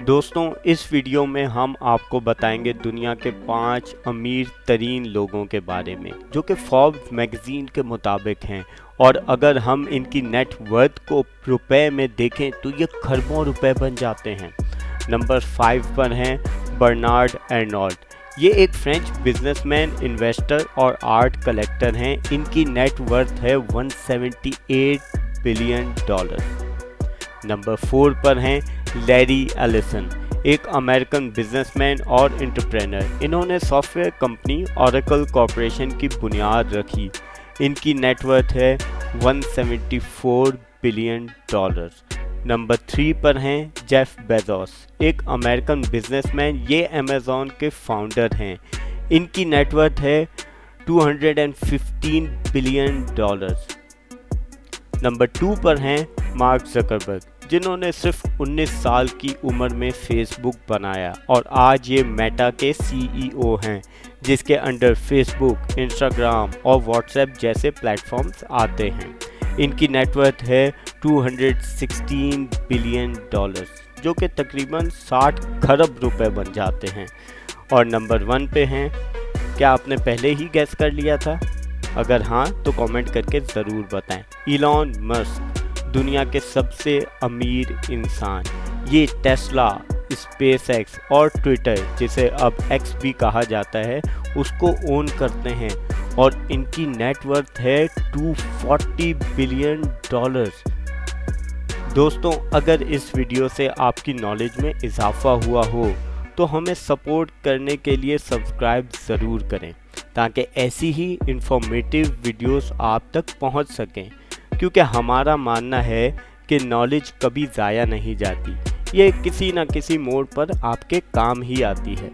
दोस्तों, इस वीडियो में हम आपको बताएंगे दुनिया के 5 अमीर तरीन लोगों के बारे में जो कि फोर्ब्स मैगजीन के मुताबिक हैं। और अगर हम इनकी नेट वर्थ को रुपए में देखें तो ये खरबों रुपए बन जाते हैं। नंबर 5 पर हैं बर्नार्ड अर्नोल्ट। ये एक फ्रेंच बिजनेसमैन, इन्वेस्टर और आर्ट कलेक्टर हैं। इनकी नेट वर्थ है 178 बिलियन डॉलर। नंबर 4 पर हैं लैरी एलिसन, एक अमेरिकन बिजनेसमैन और एंटरप्रेन्योर। इन्होंने सॉफ्टवेयर कंपनी ओरेकल कॉरपोरेशन की बुनियाद रखी। इनकी नेटवर्थ है 174 बिलियन डॉलर। नंबर 3 पर हैं जेफ बेजोस, एक अमेरिकन बिजनेसमैन। ये अमेज़ॉन के फाउंडर हैं। इनकी नेटवर्थ है 215 बिलियन डॉलर। नंबर 2 पर हैं मार्क ज़करबर्ग, जिन्होंने सिर्फ 19 साल की उम्र में फेसबुक बनाया और आज ये मेटा के सीईओ हैं, जिसके अंडर फेसबुक, इंस्टाग्राम और व्हाट्सएप जैसे प्लेटफॉर्म्स आते हैं। इनकी नेटवर्थ है 216 बिलियन डॉलर, जो कि तकरीबन 60 खरब रुपए बन जाते हैं। और नंबर 1 पे हैं। क्या आपने पहले ही गैस कर लिया था? अगर हाँ तो कमेंट करके ज़रूर बताएं। इलॉन मस्क, दुनिया के सबसे अमीर इंसान। ये टेस्ला, स्पेसएक्स और ट्विटर, जिसे अब एक्स भी कहा जाता है, उसको ओन करते हैं और इनकी नेटवर्थ है 240 बिलियन डॉलर। दोस्तों, अगर इस वीडियो से आपकी नॉलेज में इजाफा हुआ हो तो हमें सपोर्ट करने के लिए सब्सक्राइब ज़रूर करें, ताकि ऐसी ही इंफॉर्मेटिव वीडियोस आप तक पहुंच सकें। क्योंकि हमारा मानना है कि नॉलेज कभी ज़ाया नहीं जाती, ये किसी न किसी मोड़ पर आपके काम ही आती है।